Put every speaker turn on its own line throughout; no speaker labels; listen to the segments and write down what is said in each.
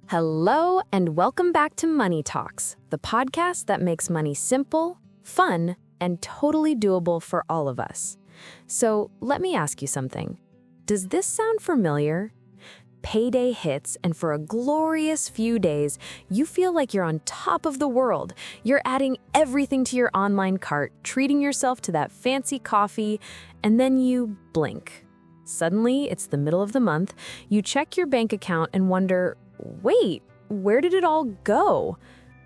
Hello, and welcome back to Money Talks, the podcast that makes money simple, fun, and totally doable for all of us. So, let me ask you something. Does this sound familiar? Payday hits, and for a glorious few days, you feel like you're on top of the world. You're adding everything to your online cart, treating yourself to that fancy coffee, and then you blink. Suddenly, it's the middle of the month, you check your bank account and wonder, wait, where did it all go?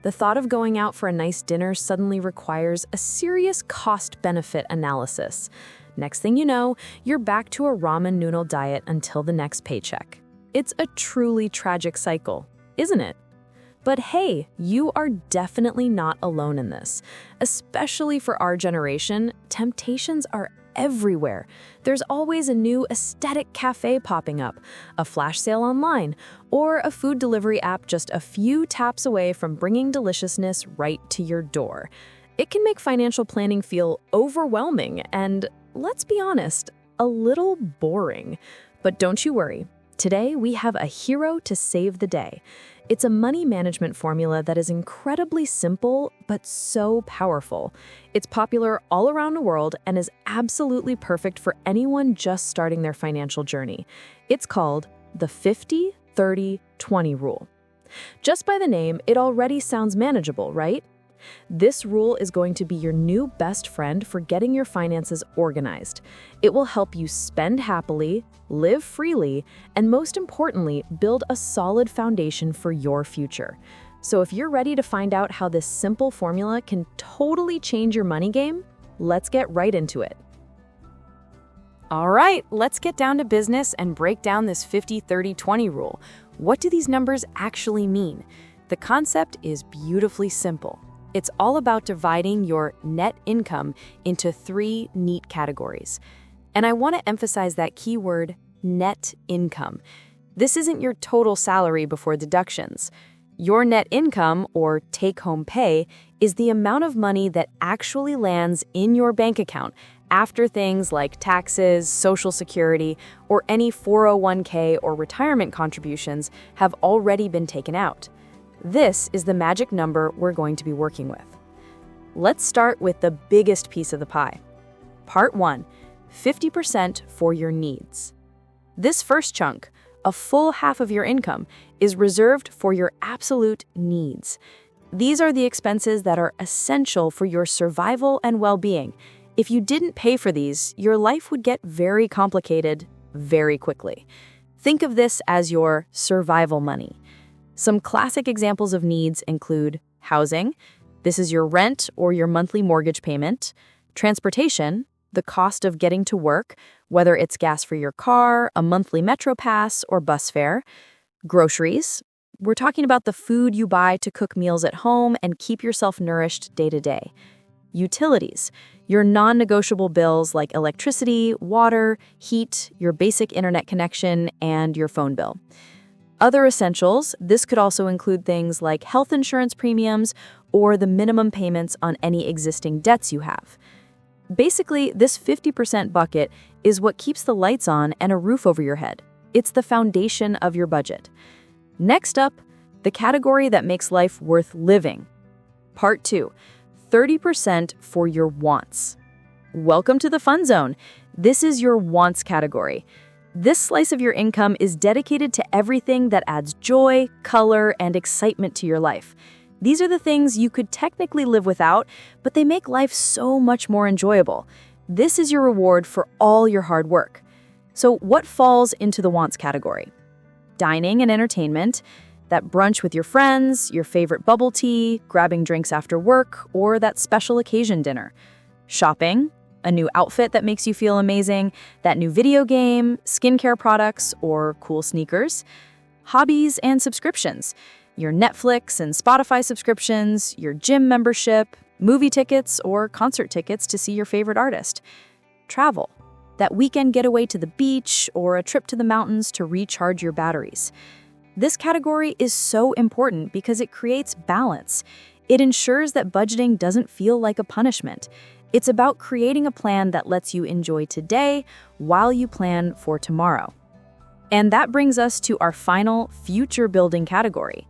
The thought of going out for a nice dinner suddenly requires a serious cost-benefit analysis. Next thing you know, you're back to a ramen noodle diet until the next paycheck. It's a truly tragic cycle, isn't it? But hey, you are definitely not alone in this. Especially for our generation, temptations are everywhere. There's always a new aesthetic cafe popping up, a flash sale online, or a food delivery app just a few taps away from bringing deliciousness right to your door. It can make financial planning feel overwhelming and, let's be honest, a little boring. But don't you worry. Today, we have a hero to save the day. It's a money management formula that is incredibly simple, but so powerful. It's popular all around the world and is absolutely perfect for anyone just starting their financial journey. It's called the 50-30-20 rule. Just by the name, it already sounds manageable, right? This rule is going to be your new best friend for getting your finances organized. It will help you spend happily, live freely, and most importantly, build a solid foundation for your future. So if you're ready to find out how this simple formula can totally change your money game, let's get right into it. All right, let's get down to business and break down this 50-30-20 rule. What do these numbers actually mean? The concept is beautifully simple. It's all about dividing your net income into three neat categories. And I want to emphasize that key word, net income. This isn't your total salary before deductions. Your net income, or take-home pay, is the amount of money that actually lands in your bank account after things like taxes, Social Security, or any 401k or retirement contributions have already been taken out. This is the magic number we're going to be working with. Let's start with the biggest piece of the pie. Part 1, 50% for your needs. This first chunk, a full half of your income, is reserved for your absolute needs. These are the expenses that are essential for your survival and well-being. If you didn't pay for these, your life would get very complicated very quickly. Think of this as your survival money. Some classic examples of needs include housing. This is your rent or your monthly mortgage payment. Transportation, the cost of getting to work, whether it's gas for your car, a monthly metro pass, or bus fare. Groceries, we're talking about the food you buy to cook meals at home and keep yourself nourished day to day. Utilities, your non-negotiable bills like electricity, water, heat, your basic internet connection, and your phone bill. Other essentials, this could also include things like health insurance premiums or the minimum payments on any existing debts you have. Basically, this 50% bucket is what keeps the lights on and a roof over your head. It's the foundation of your budget. Next up, the category that makes life worth living. Part 2, 30% for your wants. Welcome to the fun zone. This is your wants category. This slice of your income is dedicated to everything that adds joy, color, and excitement to your life. These are the things you could technically live without, but they make life so much more enjoyable. This is your reward for all your hard work. So what falls into the wants category? Dining and entertainment, that brunch with your friends, your favorite bubble tea, grabbing drinks after work, or that special occasion dinner. Shopping, a new outfit that makes you feel amazing, that new video game, skincare products, or cool sneakers. Hobbies and subscriptions, your Netflix and Spotify subscriptions, your gym membership, movie tickets, or concert tickets to see your favorite artist. Travel, that weekend getaway to the beach or a trip to the mountains to recharge your batteries. This category is so important because it creates balance. It ensures that budgeting doesn't feel like a punishment. It's about creating a plan that lets you enjoy today while you plan for tomorrow. And that brings us to our final future building category.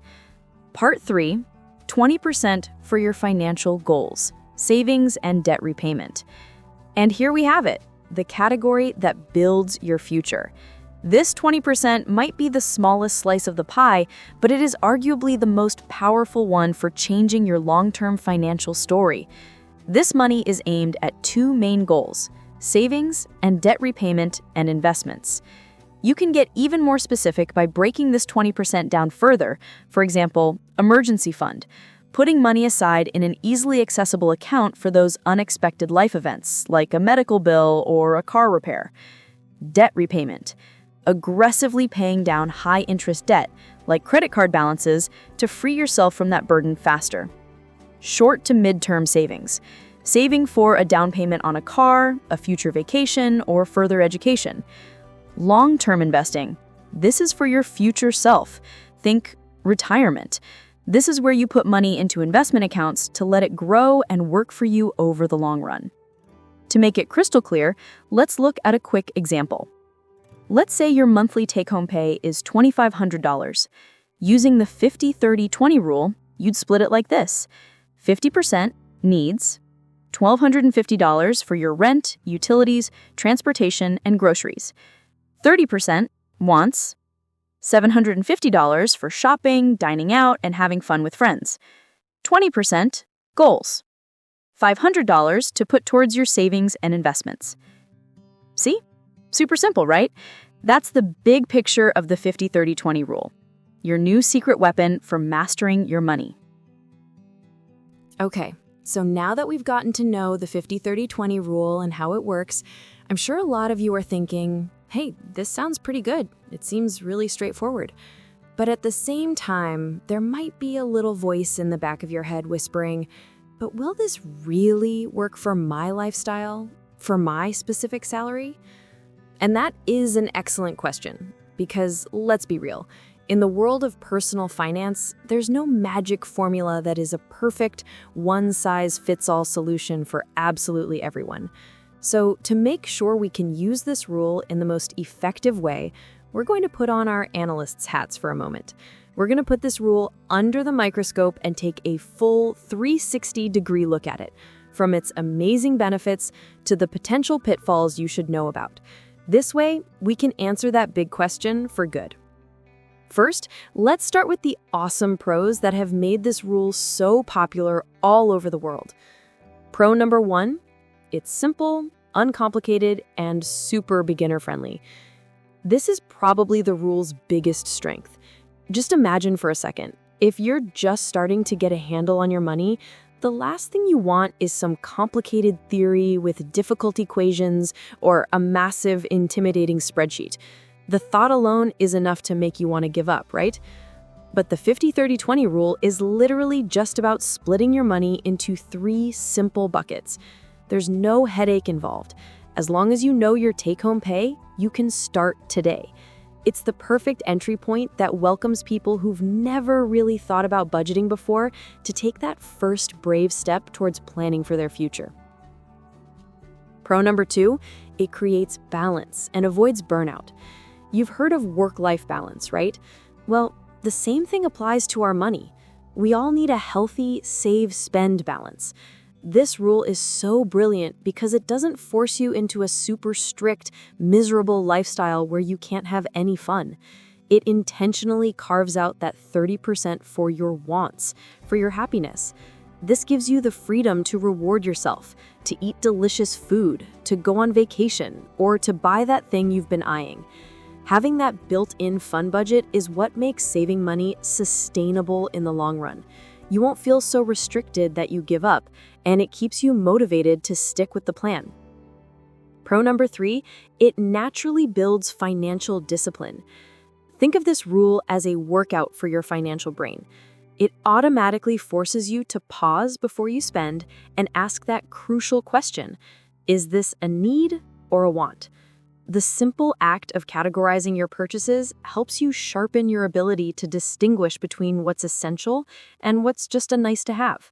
Part 3, 20% for your financial goals, savings and debt repayment. And here we have it, the category that builds your future. This 20% might be the smallest slice of the pie, but it is arguably the most powerful one for changing your long-term financial story. This money is aimed at 2 main goals: savings and debt repayment and investments. You can get even more specific by breaking this 20% down further. For example, emergency fund, putting money aside in an easily accessible account for those unexpected life events, like a medical bill or a car repair. Debt repayment, aggressively paying down high-interest debt, like credit card balances, to free yourself from that burden faster. Short to mid-term savings, saving for a down payment on a car, a future vacation, or further education. Long-term investing, this is for your future self. Think retirement. This is where you put money into investment accounts to let it grow and work for you over the long run. To make it crystal clear, let's look at a quick example. Let's say your monthly take-home pay is $2,500. Using the 50-30-20 rule, you'd split it like this: 50% needs, $1,250 for your rent, utilities, transportation, and groceries. 30% wants, $750 for shopping, dining out, and having fun with friends. 20% goals, $500 to put towards your savings and investments. See? Super simple, right? That's the big picture of the 50-30-20 rule, your new secret weapon for mastering your money. Okay, so now that we've gotten to know the 50-30-20 rule and how it works, I'm sure a lot of you are thinking, hey, this sounds pretty good. It seems really straightforward. But at the same time, there might be a little voice in the back of your head whispering, but will this really work for my lifestyle, for my specific salary? And that is an excellent question, because let's be real, in the world of personal finance, there's no magic formula that is a perfect one-size-fits-all solution for absolutely everyone. So to make sure we can use this rule in the most effective way, we're going to put on our analyst's hats for a moment. We're going to put this rule under the microscope and take a full 360-degree look at it, from its amazing benefits to the potential pitfalls you should know about. This way, we can answer that big question for good. First, let's start with the awesome pros that have made this rule so popular all over the world. Pro number 1, it's simple, uncomplicated, and super beginner-friendly. This is probably the rule's biggest strength. Just imagine for a second, if you're just starting to get a handle on your money, the last thing you want is some complicated theory with difficult equations or a massive, intimidating spreadsheet. The thought alone is enough to make you want to give up, right? But the 50-30-20 rule is literally just about splitting your money into 3 simple buckets. There's no headache involved. As long as you know your take-home pay, you can start today. It's the perfect entry point that welcomes people who've never really thought about budgeting before to take that first brave step towards planning for their future. Pro number 2, it creates balance and avoids burnout. You've heard of work-life balance, right? Well, the same thing applies to our money. We all need a healthy save-spend balance. This rule is so brilliant because it doesn't force you into a super strict, miserable lifestyle where you can't have any fun. It intentionally carves out that 30% for your wants, for your happiness. This gives you the freedom to reward yourself, to eat delicious food, to go on vacation, or to buy that thing you've been eyeing. Having that built-in fun budget is what makes saving money sustainable in the long run. You won't feel so restricted that you give up, and it keeps you motivated to stick with the plan. Pro number 3, it naturally builds financial discipline. Think of this rule as a workout for your financial brain. It automatically forces you to pause before you spend and ask that crucial question: is this a need or a want? The simple act of categorizing your purchases helps you sharpen your ability to distinguish between what's essential and what's just a nice to have.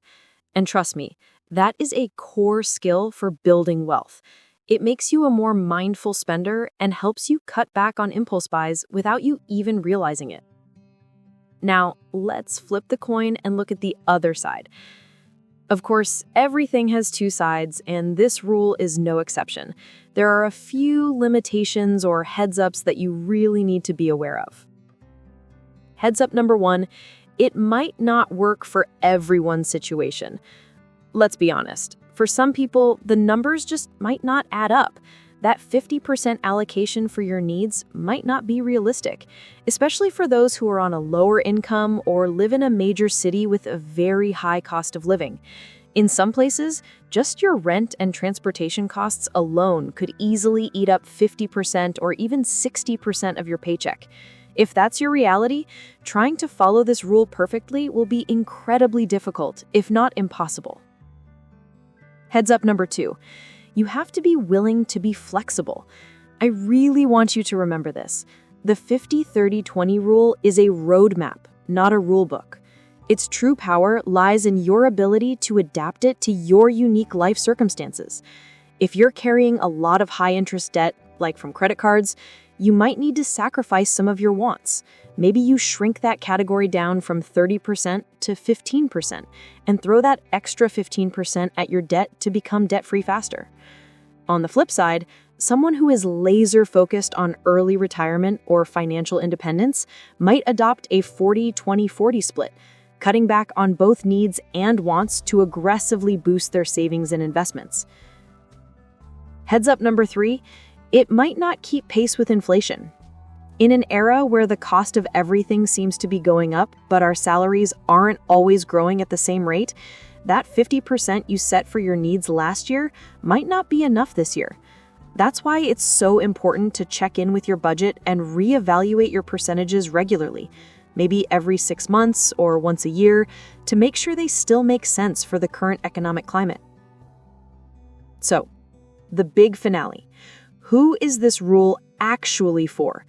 And trust me, that is a core skill for building wealth. It makes you a more mindful spender and helps you cut back on impulse buys without you even realizing it. Now, let's flip the coin and look at the other side. Of course, everything has two sides, and this rule is no exception. There are a few limitations or heads-ups that you really need to be aware of. Heads up number 1, it might not work for everyone's situation. Let's be honest. For some people, the numbers just might not add up. That 50% allocation for your needs might not be realistic, especially for those who are on a lower income or live in a major city with a very high cost of living. In some places, just your rent and transportation costs alone could easily eat up 50% or even 60% of your paycheck. If that's your reality, trying to follow this rule perfectly will be incredibly difficult, if not impossible. Heads up number 2. You have to be willing to be flexible. I really want you to remember this. The 50-30-20 rule is a roadmap, not a rule book. Its true power lies in your ability to adapt it to your unique life circumstances. If you're carrying a lot of high-interest debt, like from credit cards, you might need to sacrifice some of your wants. Maybe you shrink that category down from 30% to 15% and throw that extra 15% at your debt to become debt-free faster. On the flip side, someone who is laser-focused on early retirement or financial independence might adopt a 40-20-40 split, cutting back on both needs and wants to aggressively boost their savings and investments. Heads up number 3, it might not keep pace with inflation. In an era where the cost of everything seems to be going up, but our salaries aren't always growing at the same rate, that 50% you set for your needs last year might not be enough this year. That's why it's so important to check in with your budget and reevaluate your percentages regularly, maybe every 6 months or once a year, to make sure they still make sense for the current economic climate. So, the big finale. Who is this rule actually for?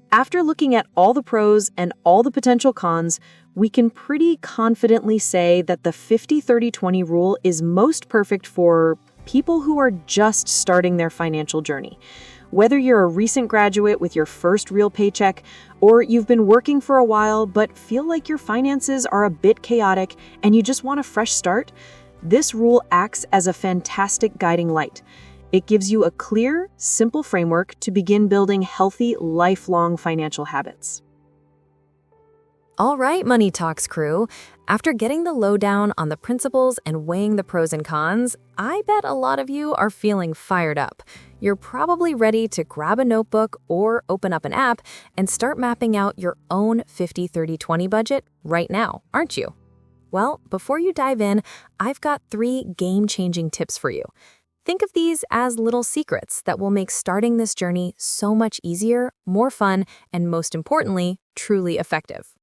After looking at all the pros and all the potential cons, we can pretty confidently say that the 50-30-20 rule is most perfect for people who are just starting their financial journey. Whether you're a recent graduate with your first real paycheck, or you've been working for a while but feel like your finances are a bit chaotic and you just want a fresh start, this rule acts as a fantastic guiding light. It gives you a clear, simple framework to begin building healthy, lifelong financial habits.
All right, Money Talks crew. After getting the lowdown on the principles and weighing the pros and cons, I bet a lot of you are feeling fired up. You're probably ready to grab a notebook or open up an app and start mapping out your own 50-30-20 budget right now, aren't you? Well, before you dive in, I've got 3 game-changing tips for you. Think of these as little secrets that will make starting this journey so much easier, more fun, and most importantly, truly effective.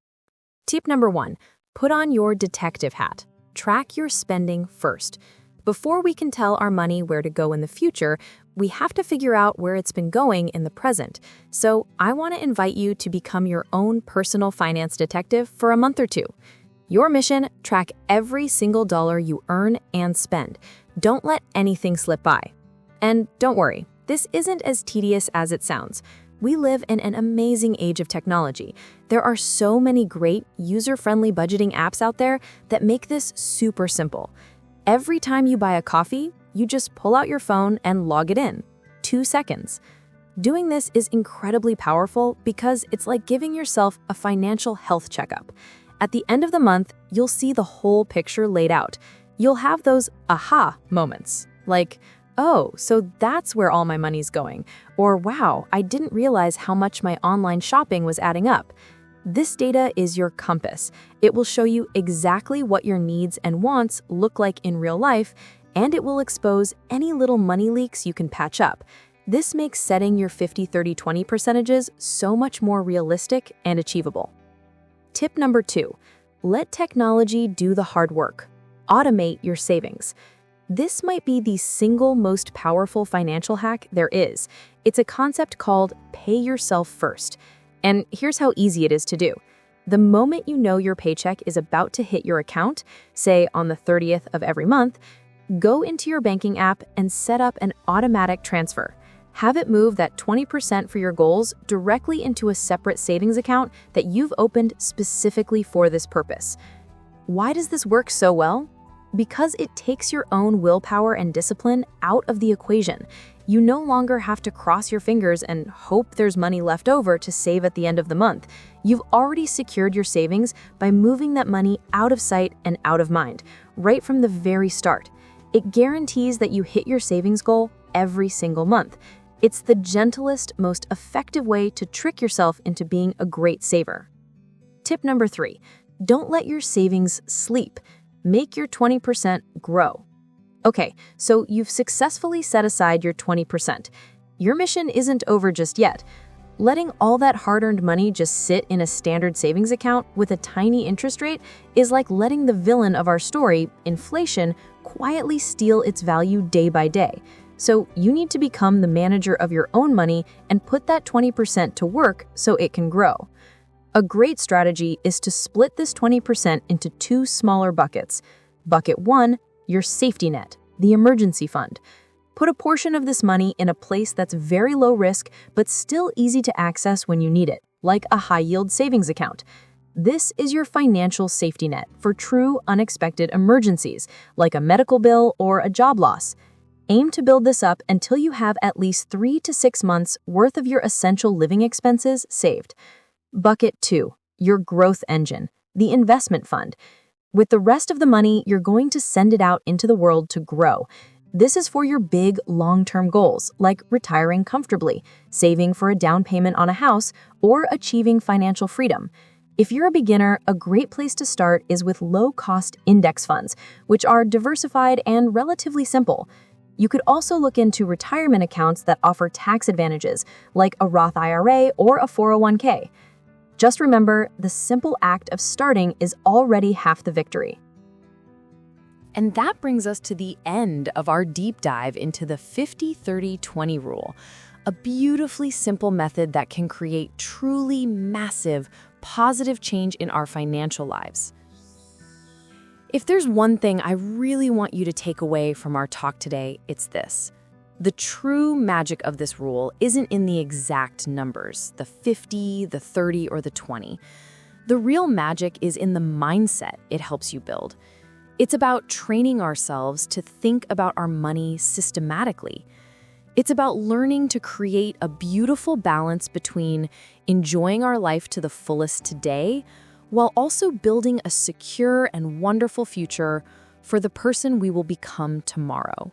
Tip number 1, put on your detective hat. Track your spending first. Before we can tell our money where to go in the future, we have to figure out where it's been going in the present. So I want to invite you to become your own personal finance detective for a month or 2. Your mission, track every single dollar you earn and spend. Don't let anything slip by. And don't worry, this isn't as tedious as it sounds. We live in an amazing age of technology. There are so many great, user-friendly budgeting apps out there that make this super simple. Every time you buy a coffee, you just pull out your phone and log it in. 2 seconds. Doing this is incredibly powerful because it's like giving yourself a financial health checkup. At the end of the month, you'll see the whole picture laid out. You'll have those aha moments, like, oh, so that's where all my money's going, or wow, I didn't realize how much my online shopping was adding up. This data is your compass. It will show you exactly what your needs and wants look like in real life, and it will expose any little money leaks you can patch up. This makes setting your 50-30-20 percentages so much more realistic and achievable. Tip number 2, let technology do the hard work. Automate your savings. This might be the single most powerful financial hack there is. It's a concept called pay yourself first. And here's how easy it is to do. The moment you know your paycheck is about to hit your account, say on the 30th of every month, Go into your banking app and set up an automatic transfer. Have it move that 20% for your goals directly into a separate savings account that you've opened specifically for this purpose. Why does this work so well? Because it takes your own willpower and discipline out of the equation. You no longer have to cross your fingers and hope there's money left over to save at the end of the month. You've already secured your savings by moving that money out of sight and out of mind, right from the very start. It guarantees that you hit your savings goal every single month. It's the gentlest, most effective way to trick yourself into being a great saver. Tip number 3, don't let your savings sleep. Make your 20% grow. Okay, so you've successfully set aside your 20%. Your mission isn't over just yet. Letting all that hard-earned money just sit in a standard savings account with a tiny interest rate is like letting the villain of our story, inflation, quietly steal its value day by day. So you need to become the manager of your own money and put that 20% to work so it can grow. A great strategy is to split this 20% into 2 smaller buckets. Bucket 1, your safety net, the emergency fund. Put a portion of this money in a place that's very low risk but still easy to access when you need it, like a high-yield savings account. This is your financial safety net for true unexpected emergencies, like a medical bill or a job loss. Aim to build this up until you have at least 3 to 6 months worth of your essential living expenses saved. Bucket 2, your growth engine, the investment fund. With the rest of the money, you're going to send it out into the world to grow. This is for your big, long-term goals, like retiring comfortably, saving for a down payment on a house, or achieving financial freedom. If you're a beginner, a great place to start is with low-cost index funds, which are diversified and relatively simple. You could also look into retirement accounts that offer tax advantages, like a Roth IRA or a 401k. Just remember, the simple act of starting is already half the victory.
And that brings us to the end of our deep dive into the 50-30-20 rule, a beautifully simple method that can create truly massive, positive change in our financial lives. If there's one thing I really want you to take away from our talk today, it's this. The true magic of this rule isn't in the exact numbers, the 50, the 30, or the 20. The real magic is in the mindset it helps you build. It's about training ourselves to think about our money systematically. It's about learning to create a beautiful balance between enjoying our life to the fullest today, while also building a secure and wonderful future for the person we will become tomorrow.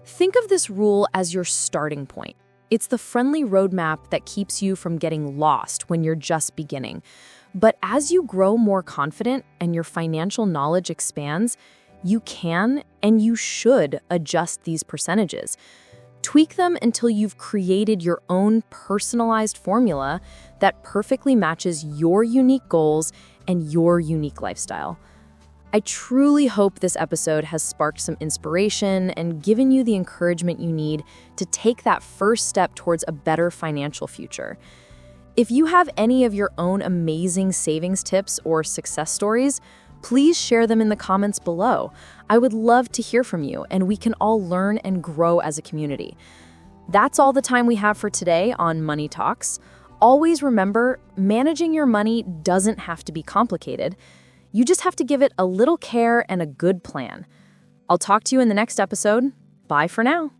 Think of this rule as your starting point. It's the friendly roadmap that keeps you from getting lost when you're just beginning. But as you grow more confident and your financial knowledge expands, you can and you should adjust these percentages. Tweak them until you've created your own personalized formula that perfectly matches your unique goals and your unique lifestyle. I truly hope this episode has sparked some inspiration and given you the encouragement you need to take that first step towards a better financial future. If you have any of your own amazing savings tips or success stories, please share them in the comments below. I would love to hear from you, and we can all learn and grow as a community. That's all the time we have for today on Money Talks. Always remember, managing your money doesn't have to be complicated. You just have to give it a little care and a good plan. I'll talk to you in the next episode. Bye for now.